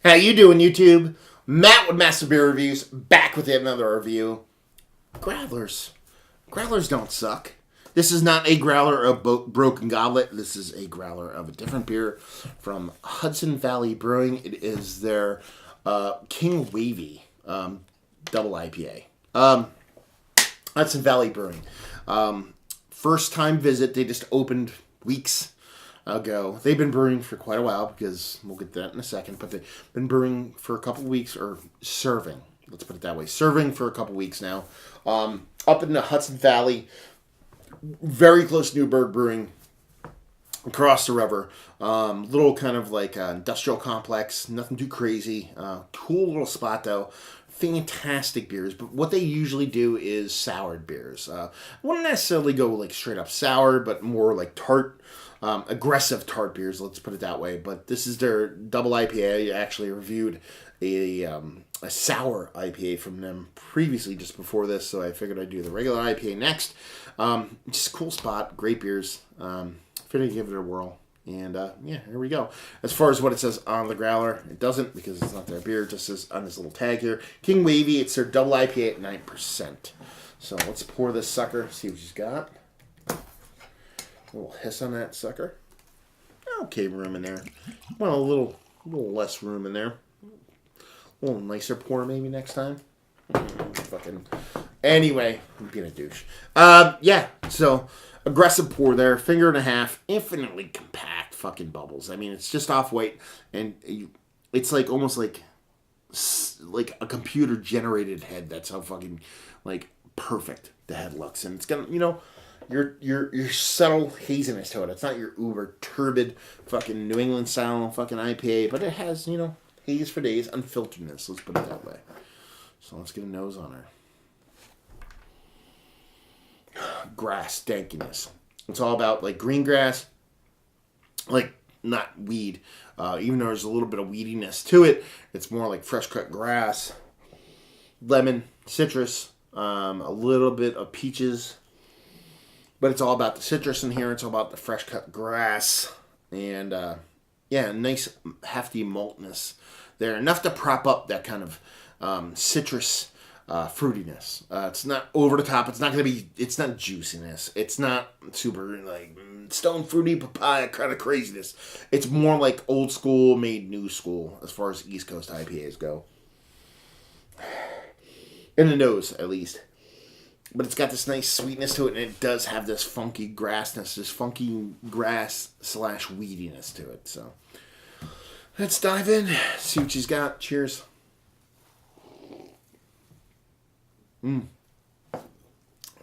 How you doing, YouTube? Matt with Massive Beer Reviews, back with another review. Growlers. Growlers don't suck. This is not a growler of Broken Goblet. This is a growler of a different beer from Hudson Valley Brewing. It is their King Wavy double IPA. Hudson Valley Brewing. First time visit. They just opened weeks ago. They've been brewing for quite a while because we'll get to that in a second, but they've been brewing for a couple weeks, or serving. Let's put it that way. Serving for a couple weeks now. Up in the Hudson Valley, very close to Newburgh Brewing, across the river. Little kind of like industrial complex, nothing too crazy. Cool little spot though. Fantastic beers, but what they usually do is soured beers. Wouldn't necessarily go like straight up sour, but more like tart, aggressive tart beers. Let's put it that way. But this is their double IPA. I actually reviewed a sour IPA from them previously, just before this, so I figured I'd do the regular IPA next. Just a cool spot, great beers. Figured I'd give it a whirl. And, yeah, here we go. As far as what it says on the growler, it doesn't, because it's not their beer. It just says on this little tag here, King Wavy. It's their double IPA at 9%. So let's pour this sucker, see what she's got. A little hiss on that sucker. Okay, room in there. Well, a little less room in there. A little nicer pour maybe next time. Fucking. Anyway, I'm being a douche. Yeah, so aggressive pour there, finger and a half, infinitely compact fucking bubbles. I mean, it's just off weight, and it's like almost like a computer generated head. That's how fucking like perfect the head looks, and it's gonna, your subtle haziness to it. It's not your uber turbid fucking New England style fucking IPA, but it has, haze for days, unfilteredness. Let's put it that way. So let's get a nose on her. Grass stankiness. It's all about like green grass, like not weed. Even though there's a little bit of weediness to it, it's more like fresh cut grass, lemon, citrus, a little bit of peaches. But it's all about the citrus in here. It's all about the fresh cut grass. And, yeah, nice hefty maltness there. Enough to prop up that kind of citrus fruitiness. It's not over the top. It's not juiciness. It's not super, like, stone fruity papaya kind of craziness. It's more like old school made new school as far as East Coast IPAs go. In the nose, at least. But it's got this nice sweetness to it, and it does have this funky grassness, this funky grass / weediness to it. So let's dive in, see what she's got. Cheers.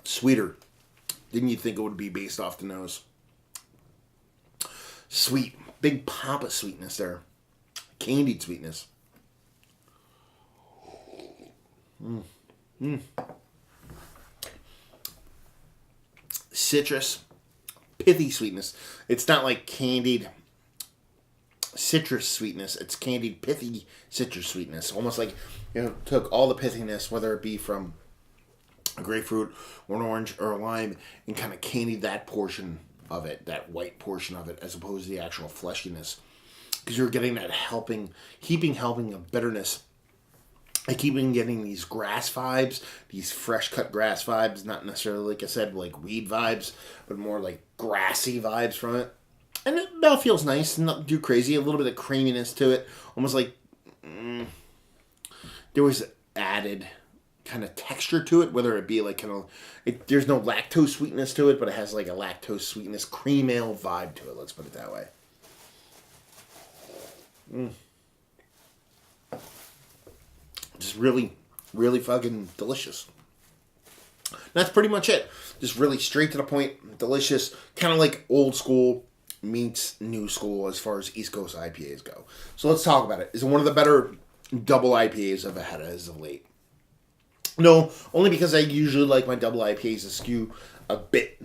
Sweeter. Didn't you think it would be based off the nose? Sweet. Big pop of sweetness there. Candied sweetness. Citrus, pithy sweetness. It's not like candied citrus sweetness. It's candied pithy citrus sweetness. Almost like, took all the pithiness, whether it be from a grapefruit or an orange or a lime, and kind of candied that portion of it, that white portion of it, as opposed to the actual fleshiness. Because you're getting that heaping helping of bitterness. I keep getting these grass vibes, these fresh cut grass vibes, not necessarily, like I said, like weed vibes, but more like grassy vibes from it. And that feels nice, not too crazy, a little bit of creaminess to it, almost like there was added kind of texture to it, whether it be like there's no lactose sweetness to it, but it has like a lactose sweetness, cream ale vibe to it, let's put it that way. Just really, really fucking delicious. That's pretty much it. Just really straight to the point, delicious, kind of like old school meets new school as far as East Coast IPAs go. So let's talk about it. Is it one of the better double IPAs I've had as of late? No, only because I usually like my double IPAs to skew a bit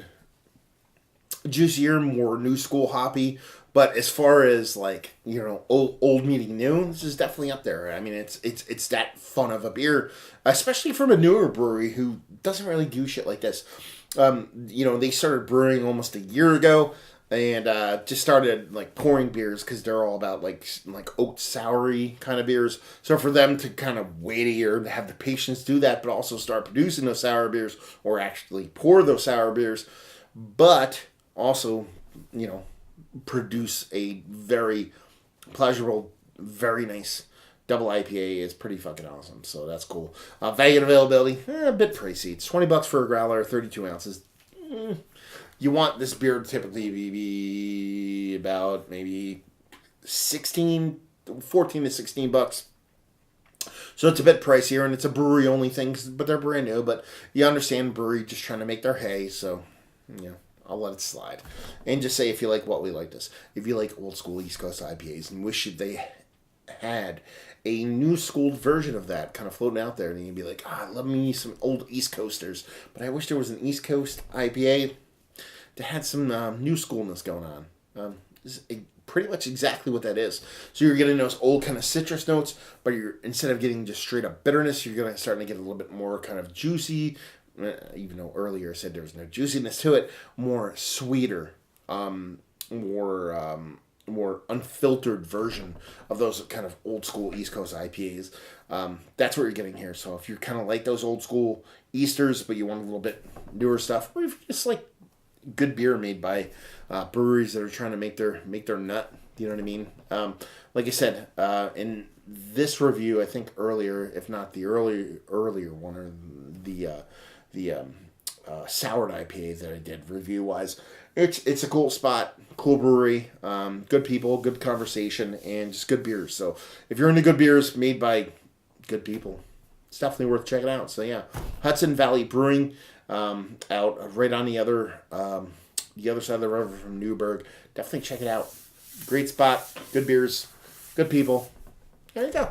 juicier, more new school hoppy. But as far as like, old meeting new, this is definitely up there. I mean, it's that fun of a beer, especially from a newer brewery who doesn't really do shit like this. They started brewing almost a year ago. and just started like pouring beers because they're all about like oat soury kind of beers. So for them to kind of wait a year to have the patience to do that, but also start producing those sour beers or actually pour those sour beers, but also produce a very pleasurable, very nice double IPA is pretty fucking awesome. So that's cool. Value and availability, a bit pricey. It's $20 for a growler, 32 ounces. You want this beer to typically be about maybe 14 to 16 bucks. So it's a bit pricier, and it's a brewery only thing, but they're brand new. But you understand, brewery just trying to make their hay, so I'll let it slide. And just say if you like what we like this. If you like old school East Coast IPAs and wish they had a new school version of that kind of floating out there, and you'd be like, I love me some old East Coasters, but I wish there was an East Coast IPA that had some new schoolness going on. This is pretty much exactly what that is. So you're getting those old kind of citrus notes, but you're instead of getting just straight up bitterness, you're going to start to get a little bit more kind of juicy. Even though earlier I said there was no juiciness to it, more sweeter, more unfiltered version of those kind of old school East Coast IPAs. That's what you're getting here. So if you kind of like those old school Easters, but you want a little bit newer stuff, or if you just like good beer made by breweries that are trying to make their nut, you know what I mean? Like I said, in this review, I think earlier, if not the earlier one, or the soured IPA that I did review wise, it's a cool spot, cool brewery, good people, good conversation, and just good beers. So if you're into good beers made by good people, it's definitely worth checking out. So yeah, Hudson Valley Brewing, out right on the other side of the river from Newburgh. Definitely check it out. Great spot, good beers, good people. There you go.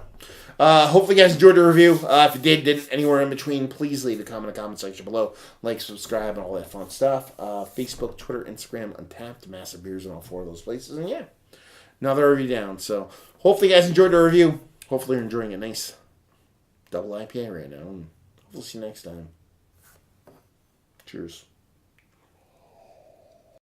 Hopefully you guys enjoyed the review. If you didn't, anywhere in between, please leave a comment in the comment section below. Like, subscribe, and all that fun stuff. Facebook, Twitter, Instagram, Untapped, Massive Beers in all 4 of those places. And yeah, another review down. So hopefully you guys enjoyed the review. Hopefully you're enjoying a nice double IPA right now. And we'll see you next time. Cheers.